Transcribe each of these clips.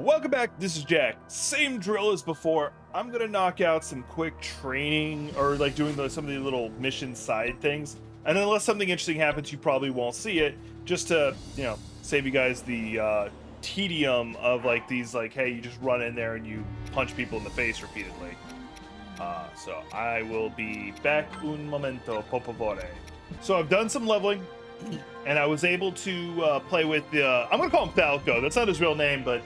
welcome back. This is Jack. Same drill as before. I'm gonna knock out some quick training or like doing some of the little mission side things. And unless something interesting happens, you probably won't see it. Just to, save you guys the tedium of like these, like, hey, you just run in there and you punch people in the face repeatedly. So I will be back un momento, por favore. So I've done some leveling, and I was able to play with the, I'm gonna call him Falco. That's not his real name, but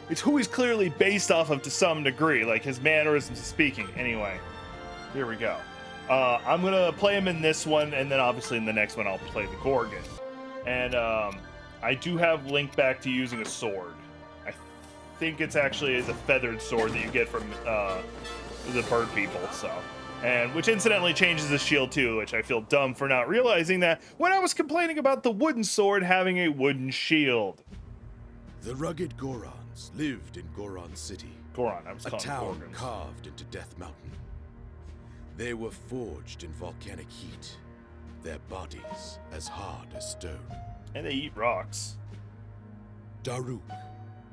it's who he's clearly based off of to some degree, like his mannerisms of speaking. Anyway, here we go. I'm gonna play him in this one, and then obviously in the next one I'll play the Gorgon. And I do have Link back to using a sword. I think it's actually the feathered sword that you get from the bird people, so. And which incidentally changes the shield too, which I feel dumb for not realizing that when I was complaining about the wooden sword having a wooden shield. The rugged Gorons lived in Goron City, Goron, I was a calling town Gorgons. carved into Death Mountain. They were forged in volcanic heat, their bodies as hard as stone. And they eat rocks. Daruk,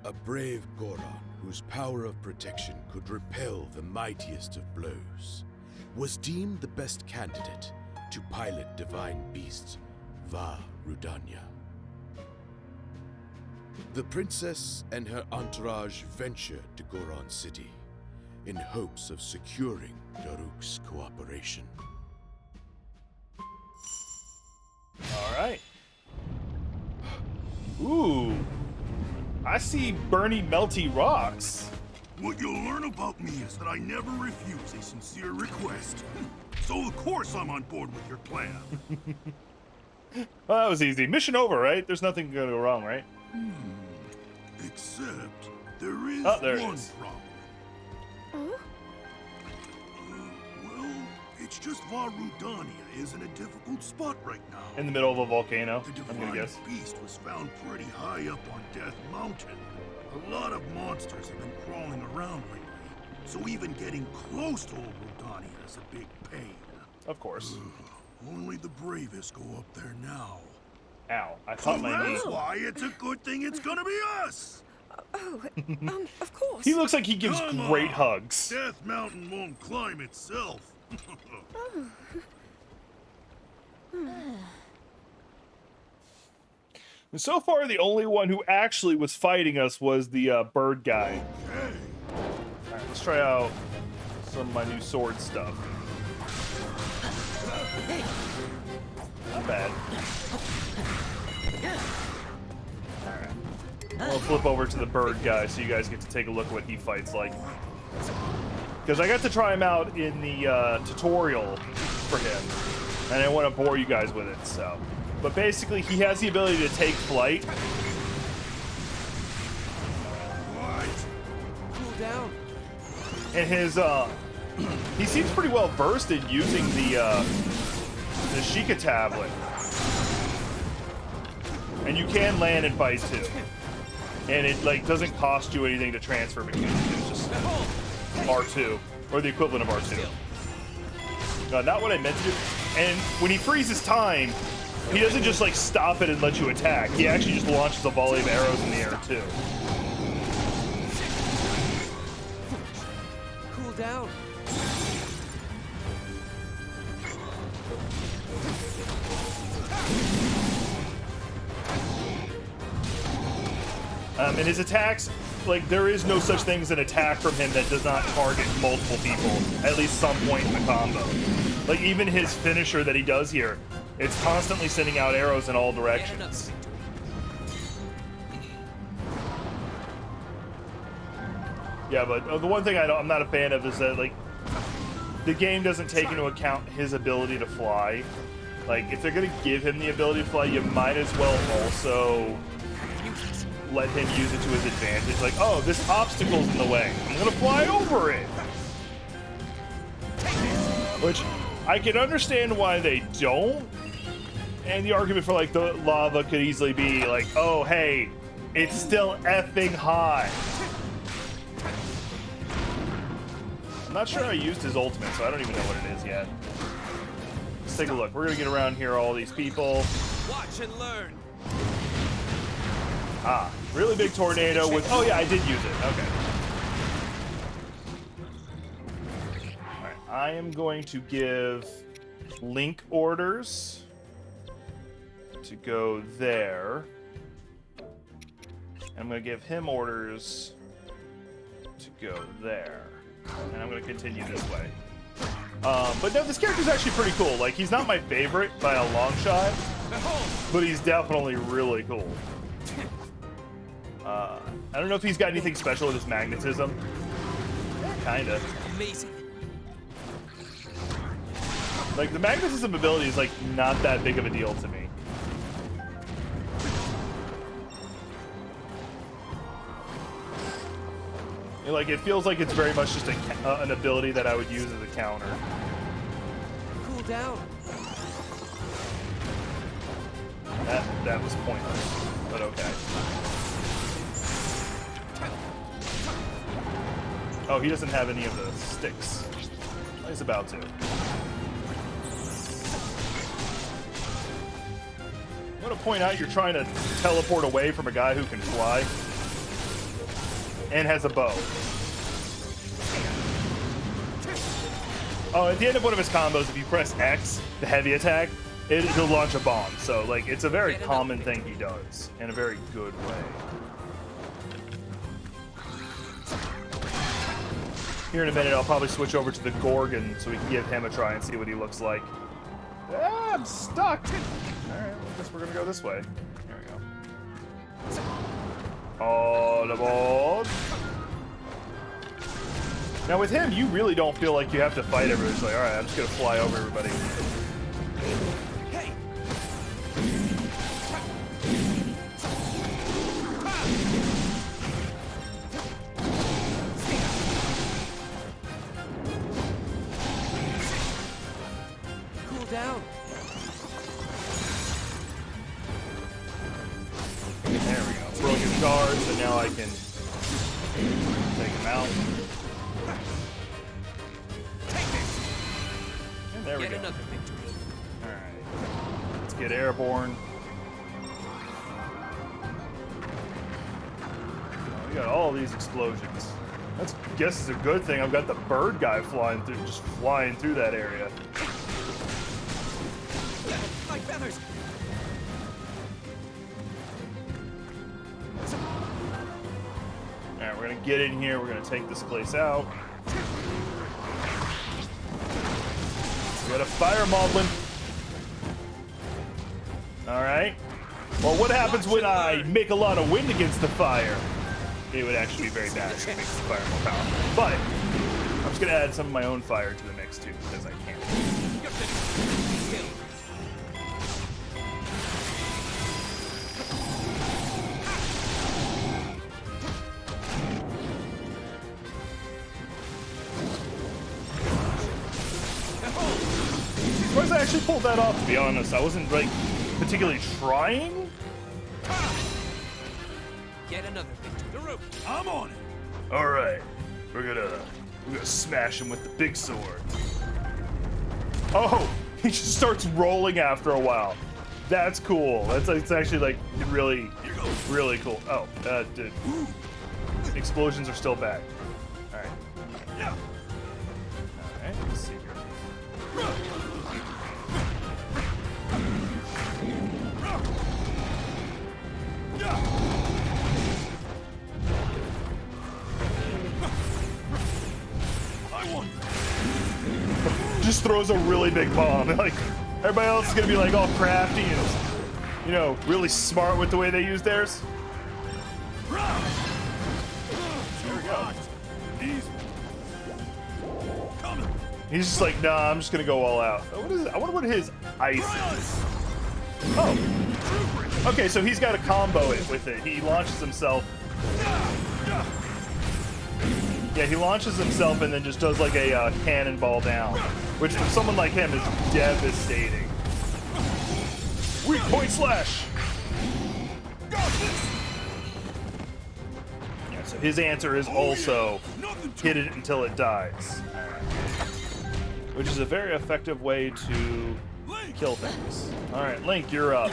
a brave Goron whose power of protection could repel the mightiest of blows, was deemed the best candidate to pilot divine beast Vah Rudania. The princess and her entourage ventured to Goron City in hopes of securing Daruk's cooperation. All right. Ooh, I see Bernie melty rocks. What you'll learn about me is that I never refuse a sincere request. So of course I'm on board with your plan. Well, that was easy. Mission over, right? There's nothing gonna go wrong, right? Except there is There it one is. problem. Well, it's just Vah Rudania is in a difficult spot right now. In the middle of a volcano, The I'm gonna divine guess. beast was found pretty high up on Death Mountain. A lot of monsters have been crawling around lately, so even getting close to old Rudania is a big pain. Of course. Only the bravest go up there now. Ow, I So caught my knee. that's why it's a good thing it's gonna be us! Of course. He looks like he gives Come great on. hugs. Death Mountain won't climb itself. And so far, the only one who actually was fighting us was the bird guy. Hey, All right, let's try out some of my new sword stuff. Not bad. Alright. I'll flip over to the bird guy so you guys get to take a look at what he fights like. Because I got to try him out in the tutorial for him. And I want to bore you guys with it, so. But basically, he has the ability to take flight. what? Cool down. And his, he seems pretty well versed in using the Sheikah tablet. And you can land and fight too. And it like doesn't cost you anything to transfer between the two. It's just R2 or the equivalent of R2. Not what I meant to do. And when he freezes time, he doesn't just like stop it and let you attack. He actually just launches a volley of arrows in the air too. Cool down. And his attacks, like, there is no such thing as an attack from him that does not target multiple people at least some point in the combo. Like, even his finisher that he does here, it's constantly sending out arrows in all directions. Yeah, but the one thing I'm not a fan of is that, like, the game doesn't take into account his ability to fly. Like, if they're gonna give him the ability to fly, you might as well also let him use it to his advantage. Like, oh, this obstacle's in the way. I'm gonna fly over it. Which, I can understand why they don't. And the argument for, like, the lava could easily be like, oh, hey, it's still effing high. I'm not sure I used his ultimate, so I don't even know what it is yet. Let's take a look. We're gonna get around here, all these people. Watch and learn. Ah, really big tornado with... Oh, yeah, I did use it. Okay. All right, I am going to give Link orders to go there. I'm going to give him orders to go there. And I'm going to continue this way. But no, this character's actually pretty cool. Like, he's not my favorite by a long shot, but he's definitely really cool. I don't know if he's got anything special with his magnetism. Kinda. Amazing. Like, the magnetism ability is, like, not that big of a deal to me. Like, it feels like it's very much just an ability that I would use as a counter. Cool down. That was pointless, but okay. Oh, he doesn't have any of the sticks. He's about to. I'm gonna point out you're trying to teleport away from a guy who can fly and has a bow. Oh, at the end of one of his combos, if you press X, the heavy attack, he'll launch a bomb. So, like, it's a very common thing he does in a very good way. Here in a minute, I'll probably switch over to the Gorgon so we can give him a try and see what he looks like. Ah, I'm stuck. All right, well, I guess we're gonna go this way. There we go. All aboard. Now with him, you really don't feel like you have to fight everybody. It's like, all right, I'm just gonna fly over everybody. Hey. Cool down. There we go. Broken guards, and now I can take him out. And there we Get go. another victory. Alright. Let's get airborne. We got all these explosions. That's, I guess it's a good thing I've got the bird guy flying through, just flying through that area. My feathers. Alright, we're gonna get in here, we're gonna take this place out. We got a fire moblin. Alright. Well, what happens when I make a lot of wind against the fire? It would actually be very bad if it makes the fire more powerful. But I'm just gonna add some of my own fire to the mix too, because I can. Surprised I actually pulled that off, to be honest. I wasn't, like, particularly trying. Get another victory. Daruk. I'm on it. Alright. We're gonna smash him with the big sword. Oh! He just starts rolling after a while. That's cool. It's actually, like, really, really cool. Oh, dude. Explosions are still bad. Alright. Alright, let's see here. Just throws a really big bomb. Like, everybody else is gonna be like all crafty and, you know, really smart with the way they use theirs. There we go. He's just like, nah, I'm just gonna go all out. What is it? I wonder what his ice is. Oh. Okay, so he's got a combo with it. He launches himself. Yeah, he launches himself and then just does like a cannonball down, which for someone like him is devastating. Weak point slash. Yeah, so his answer is also hit it until it dies, which is a very effective way to kill things. All right, Link, you're up.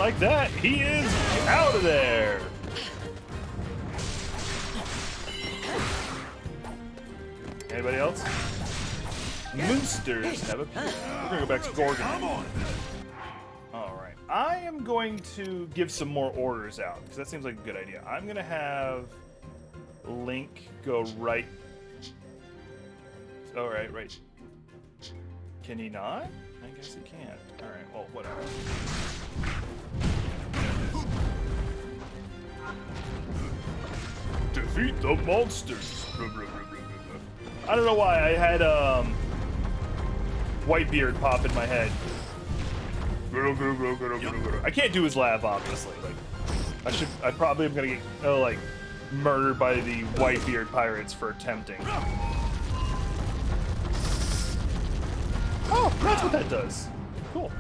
like that, he is out of there. Anybody else? Monsters have appeared. We're gonna go back to Gorgon. Come on. Alright. I am going to give some more orders out, because that seems like a good idea. I'm gonna have Link go right. Alright, right. Can he not? I guess he can't. Alright, well, whatever. Defeat the monsters. I don't know why I had Whitebeard pop in my head. I can't do his laugh, obviously. Like, I probably am gonna get like murdered by the Whitebeard pirates for attempting. Oh, that's what that does. Cool.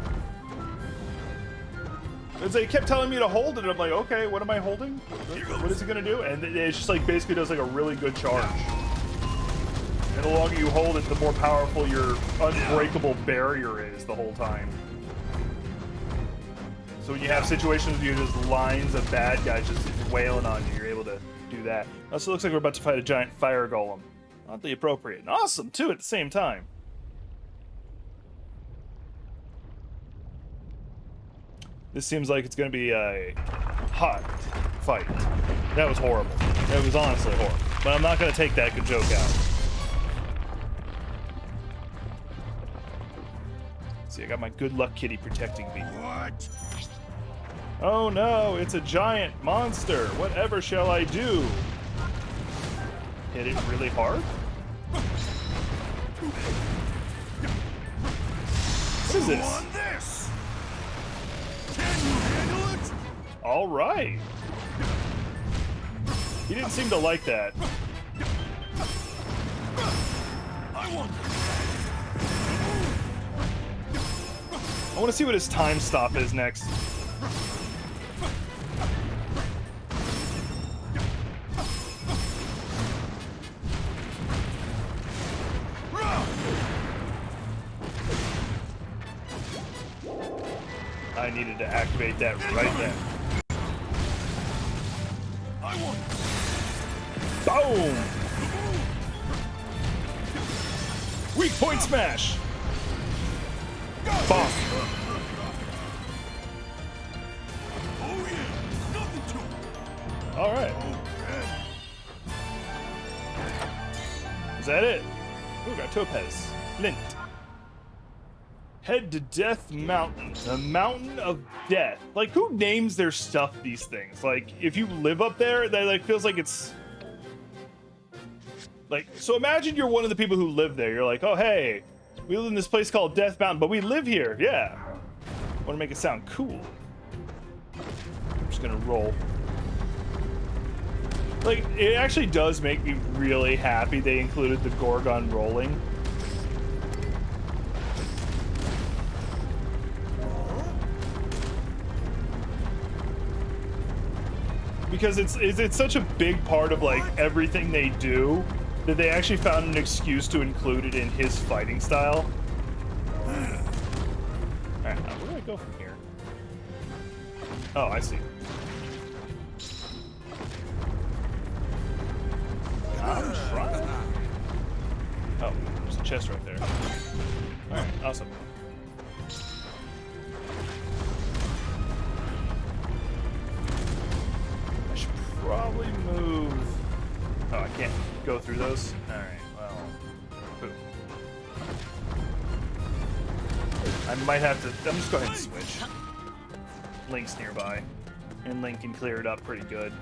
Because they kept telling me to hold it, and I'm like, okay, what am I holding? What is it gonna do? And it just like basically does like a really good charge. And the longer you hold it, the more powerful your unbreakable barrier is the whole time. So when you have situations where you just lines of bad guys just wailing on you, you're able to do that. Also looks like we're about to fight a giant fire golem. Oddly appropriate. And awesome, too, at the same time. This seems like it's going to be a hot fight. That was horrible. That was honestly horrible. But I'm not going to take that good joke out. See, I got my good luck kitty protecting me. What? Oh no, it's a giant monster. Whatever shall I do? Hit it really hard? What is this? On this. Can you handle it? All right. He didn't seem to like that. I want. I want to see what his time stop is next. I needed to activate that right then. I want. Boom! Weak point smash! Bonk! Oh yeah, nothing to it. All right. Is that it? Ooh, got Topaz. Lint. Head to Death Mountain. The Mountain of Death. Like, who names their stuff these things? Like, if you live up there, that like feels like it's... Like, so imagine you're one of the people who live there. You're like, oh, hey, we live in this place called Death Mountain, but we live here. Yeah. Want to make it sound cool. I'm just gonna roll. Like, it actually does make me really happy they included the Gorgon rolling. Because it's such a big part of, like, everything they do that they actually found an excuse to include it in his fighting style. Alright, now where do I go from here? Oh, I see. I'm trying. Oh, there's a chest right there. Alright, awesome. I should probably move. Oh, I can't go through those? Alright, well. Boom. I might have to. I'm just going to switch. Link's nearby. And Link can clear it up pretty good.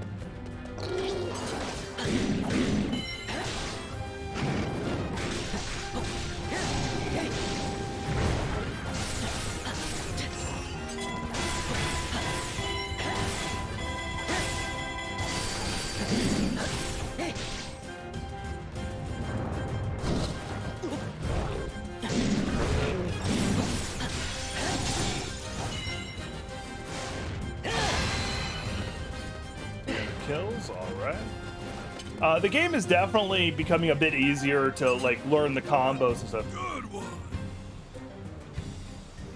Kills, all right. The game is definitely becoming a bit easier to like learn the combos and stuff. Good one.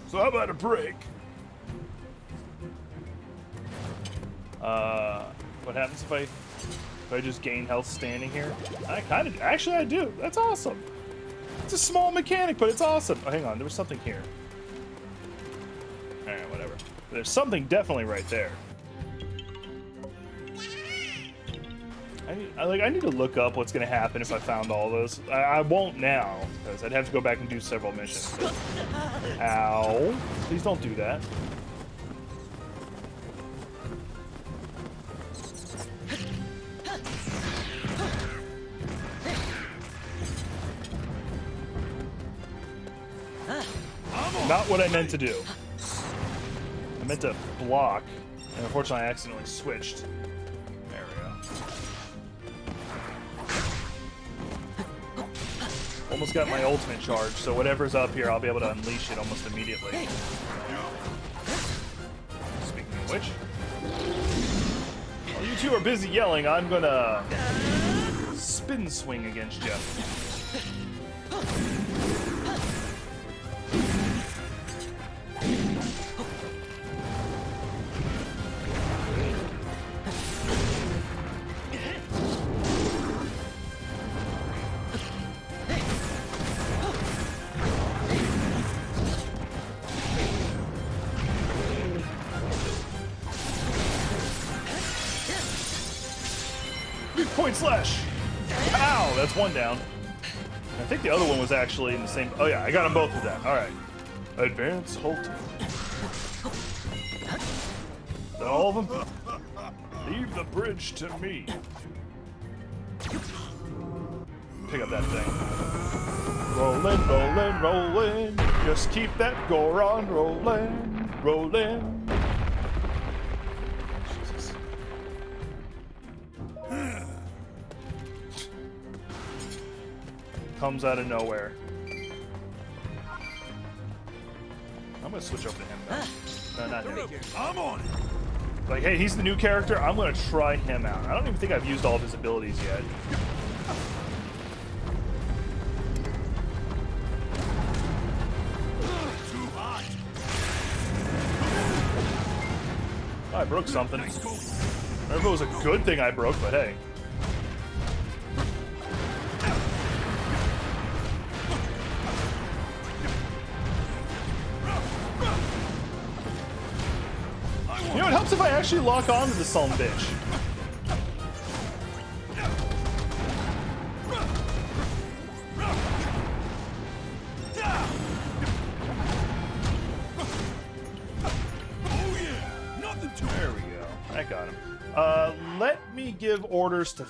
So how about a break? What happens if I just gain health standing here? I kind of, actually I do. That's awesome. It's a small mechanic, but it's awesome. Oh, hang on, there was something here. All right, whatever. There's something definitely right there. I need to look up what's gonna happen if I found all those. I won't now, because I'd have to go back and do several missions. Ow. Please don't do that. Not what I meant to do. I meant to block, and unfortunately I accidentally switched. There we go. Almost got my ultimate charge, so whatever's up here, I'll be able to unleash it almost immediately. Speaking of which, while you two are busy yelling, I'm gonna spin swing against you. Point slash! Ow! That's one down. I think the other one was actually in the same... Oh yeah, I got them both with that. Alright. Advance halting. Is that all of them? Leave the bridge to me. Pick up that thing. Rollin', rollin', rollin'. Just keep that Goron rollin', rollin'. Comes out of nowhere. I'm gonna switch over to him though. No, not him. I'm on it. Like, hey, he's the new character. I'm gonna try him out. I don't even think I've used all of his abilities yet. Too hot. I broke something. I don't know if it was a good thing I broke, but hey. You know, it helps if I actually lock on to this son of a bitch. There we go. I got him. Let me give orders to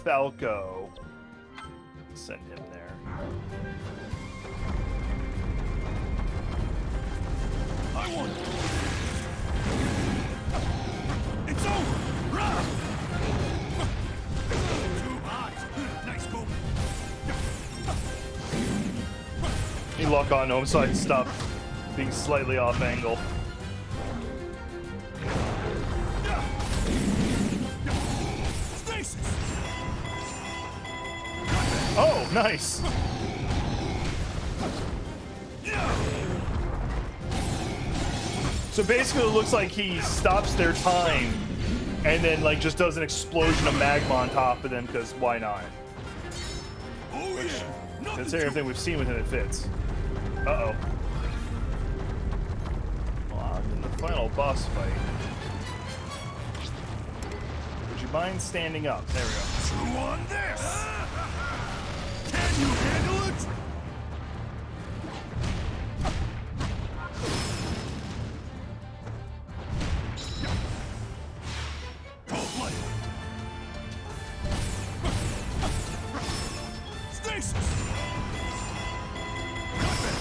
Falco. Send him there. I want it. It's over! Run! Too hot! Nice move! He lock on to him so I can stop being slightly off angle. Stasis! Oh, nice! So basically it looks like he stops their time and then like just does an explosion of magma on top of them because why not? Oh yeah! Considering everything we've seen with him, it fits. Uh-oh. Well, I'm in the final boss fight. Would you mind standing up? There we go. Chew on this! Can you handle it?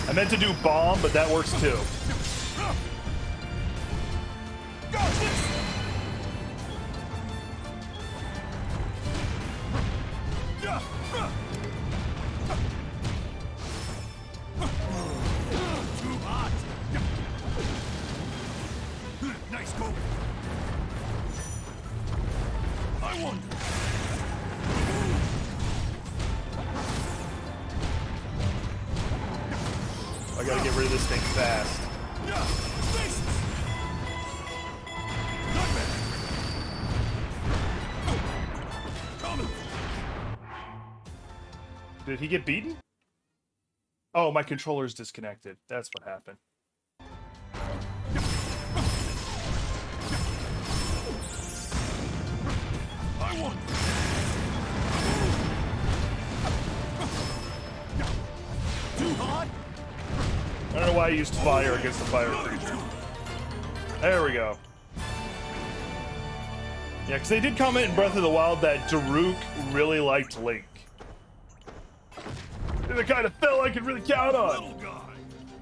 I meant to do bomb, but that works too. Too hot. Nice go. I wonder. I gotta get rid of this thing fast. Did he get beaten? Oh, my controller's disconnected. That's what happened. I want. Too hot. I don't know why I used fire against the fire creature. There we go. Yeah, because they did comment in Breath of the Wild that Daruk really liked Link. They're the kind of fella I can really count on. Little guy.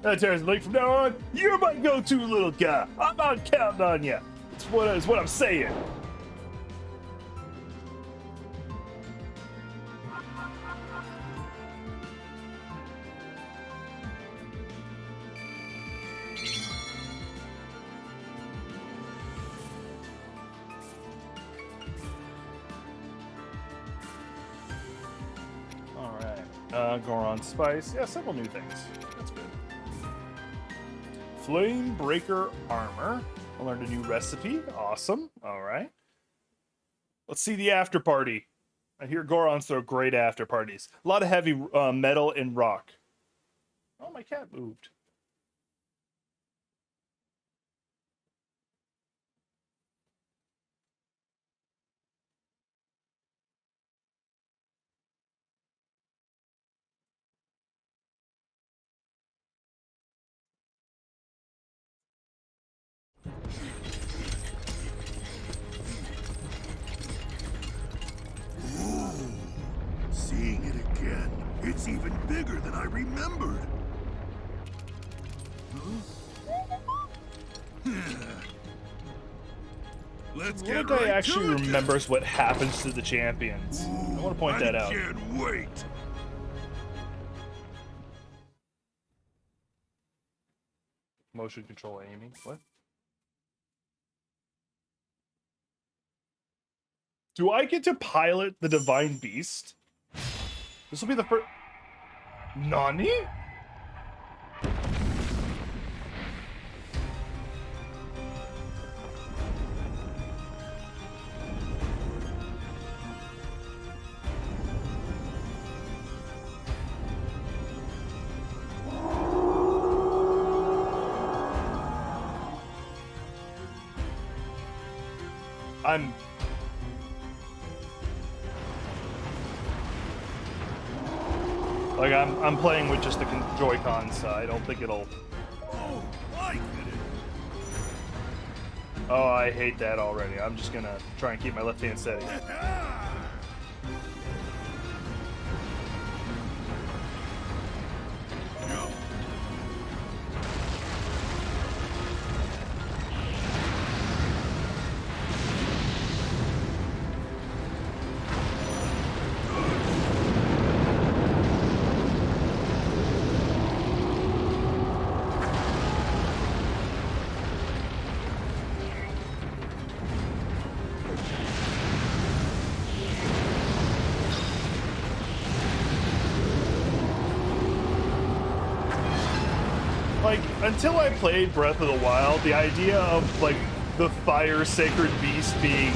That tells Link from now on, you're my go-to little guy. I'm not counting on you. It's what I'm saying. Goron Spice. Yeah, several new things. That's good. Flame Breaker Armor. I learned a new recipe. Awesome. All right. Let's see the after party. I hear Gorons throw great after parties. A lot of heavy metal and rock. Oh, my cat moved. Seeing it again, it's even bigger than I remembered. Let's Little get guy right actually to it. remembers what happens to the champions. I want to point that out. I can't wait. Motion control aiming. What? Do I get to pilot the Divine Beast? This will be the first. Nani? I'm playing with just the Joy-Con side. I don't think it'll. Oh, I get it. Oh, I hate that already. I'm just gonna try and keep my left hand steady. Like, until I played Breath of the Wild, the idea of, like, the fire sacred beast being,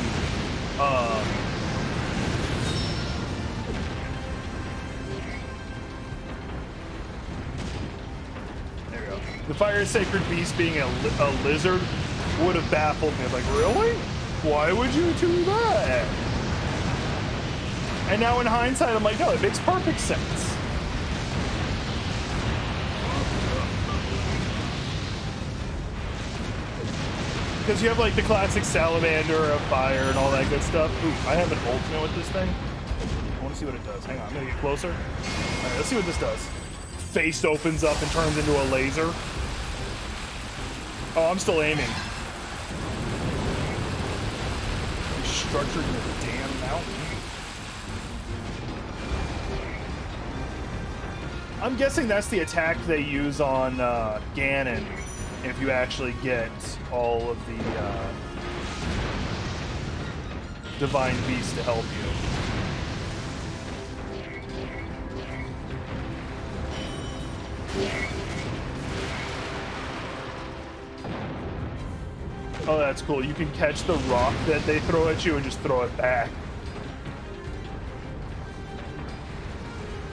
there we go. The fire sacred beast being a lizard would have baffled me. I'm like, really? Why would you do that? And now in hindsight, I'm like, no, it makes perfect sense. Because you have like the classic salamander of fire and all that good stuff. Ooh, I have an ultimate with this thing. I want to see what it does. Hang on, I'm gonna get closer. All right, let's see what this does. Face opens up and turns into a laser. Oh, I'm still aiming. Structured in a damn mountain. I'm guessing that's the attack they use on Ganon. If you actually get all of the Divine Beast to help you. Oh, that's cool. You can catch the rock that they throw at you and just throw it back.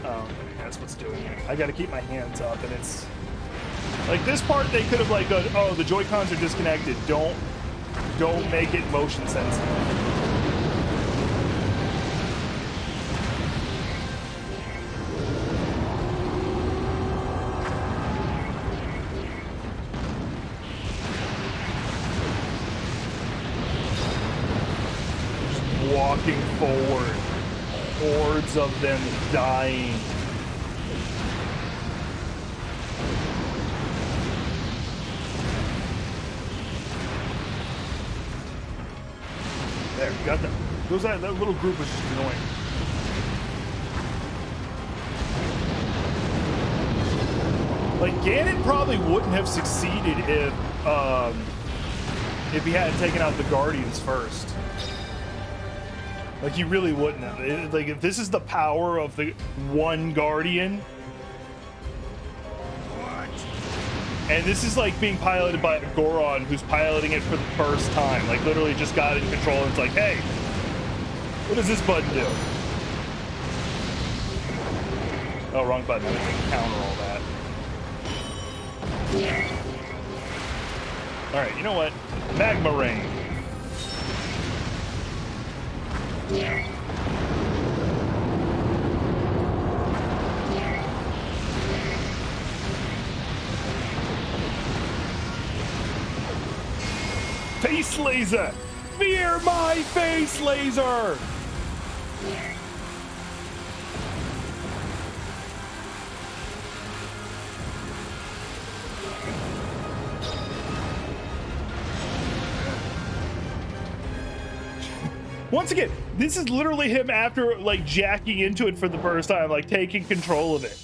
Oh, okay, that's what's doing it. I gotta keep my hands up, and it's... Like, this part, they could have, like, gone, oh, the Joy-Cons are disconnected. Don't make it motion sensitive. Walking forward, hordes of them dying. There, you got them. That little group was just annoying. Like, Ganon probably wouldn't have succeeded if he hadn't taken out the Guardians first. Like, he really wouldn't have. Like, if this is the power of the one Guardian... What? And this is, like, being piloted by Goron, who's piloting it for the first time. Like, literally just got in control and it's like, hey, what does this button do? Oh, wrong button. I didn't counter all that. Alright, you know what? Magma Rain. Face laser! Fear my face laser! Once again, this is literally him after, like, jacking into it for the first time, like, taking control of it.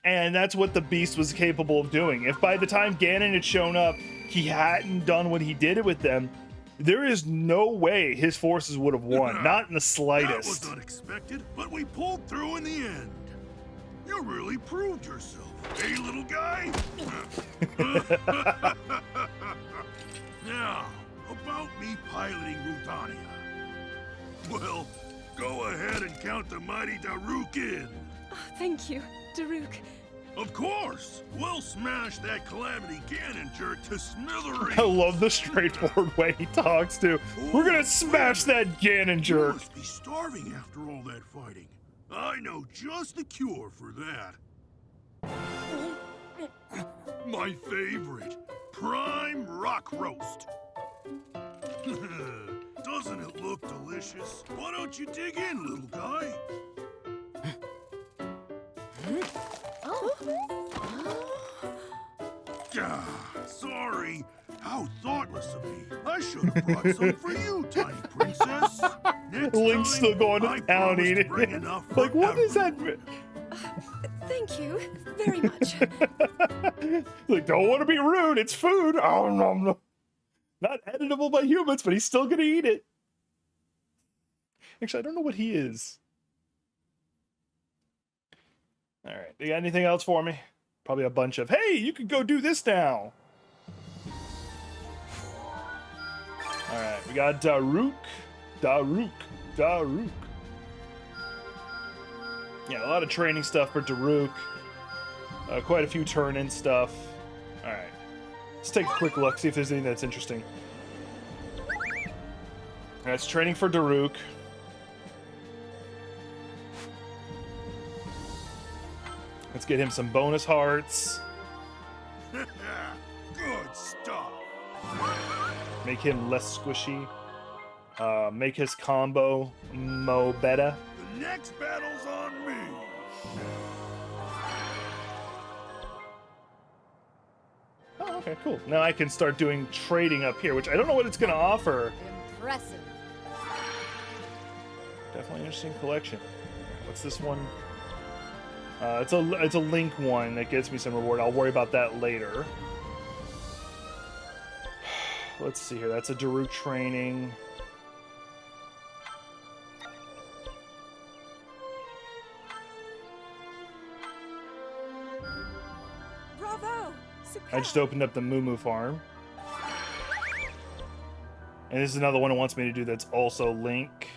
And that's what the beast was capable of doing. If by the time Ganon had shown up, he hadn't done what he did with them, there is no way his forces would have won. Not in the slightest. That was unexpected, but we pulled through in the end. You really proved yourself, hey, little guy? Now, about me piloting Rudania. Well, go ahead and count the mighty Daruk in. Oh, thank you, Daruk. Of course! We'll smash that Calamity Ganon jerk to smithereens! I love the straightforward way he talks to. We're gonna smash that Ganon You jerk. must be starving after all that fighting. I know just the cure for that. My favorite, prime rock roast. Doesn't it look delicious? Why don't you dig in, little guy? Sorry. How thoughtless of me. I should have brought some for you, tiny princess. Next Link's time, still going to I town promise to eating bring it. enough for Like, what is that? Thank you very much. Like, don't want to be rude. It's food. Oh, no. Not editable by humans, but he's still gonna eat it. Actually, I don't know what he is. All right, you got anything else for me? Probably a bunch of, hey, you can go do this now. All right, we got Daruk. Yeah, a lot of training stuff for Daruk. Quite a few turn-in stuff. All right, let's take a quick look, see if there's anything that's interesting. All right, it's training for Daruk. Let's get him some bonus hearts. Good stuff. Make him less squishy. Make his combo mo better. The next battle's on me. Oh, okay, cool. Now I can start doing trading up here, which I don't know what it's going to offer. Impressive. Definitely an interesting collection. What's this one? It's a Link one that gets me some reward. I'll worry about that later. Let's see here. That's a Daruk training. Bravo! I just opened up the Moo farm. And this is another one it wants me to do that's also Link.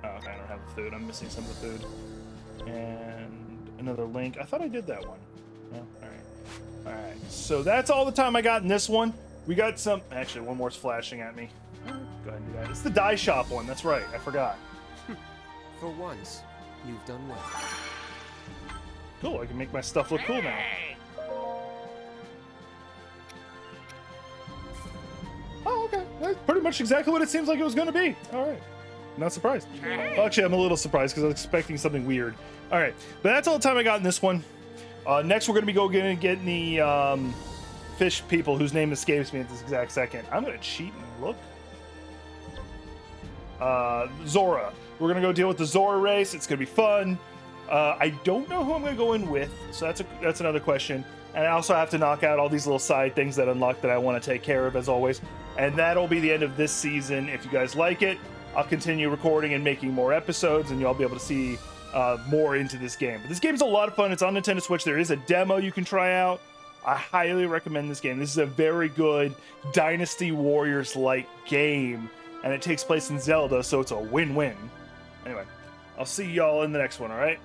Oh, okay, I don't have the food. I'm missing some of the food. And another link. I thought I did that one. No? All right. So that's all the time I got in this one. We got some... Actually, one more's flashing at me. Go ahead and do that. It's the dye shop one. That's right. I forgot. For once, you've done well. Cool. I can make my stuff look cool now. Oh, okay. That's pretty much exactly what it seems like it was going to be. All right. Not surprised. Well, actually, I'm a little surprised because I was expecting something weird. All right. But that's all the time I got in this one. Next, we're going to be getting the fish people whose name escapes me at this exact second. I'm going to cheat and look. Zora. We're going to go deal with the Zora race. It's going to be fun. I don't know who I'm going to go in with, so that's another question. And I also have to knock out all these little side things that unlock that I want to take care of, as always. And that'll be the end of this season. If you guys like it, I'll continue recording and making more episodes, and you'll be able to see more into this game. But this game is a lot of fun. It's on Nintendo Switch. There is a demo you can try out. I highly recommend this game. This is a very good Dynasty Warriors-like game, and it takes place in Zelda, so it's a win-win. Anyway, I'll see y'all in the next one, all right?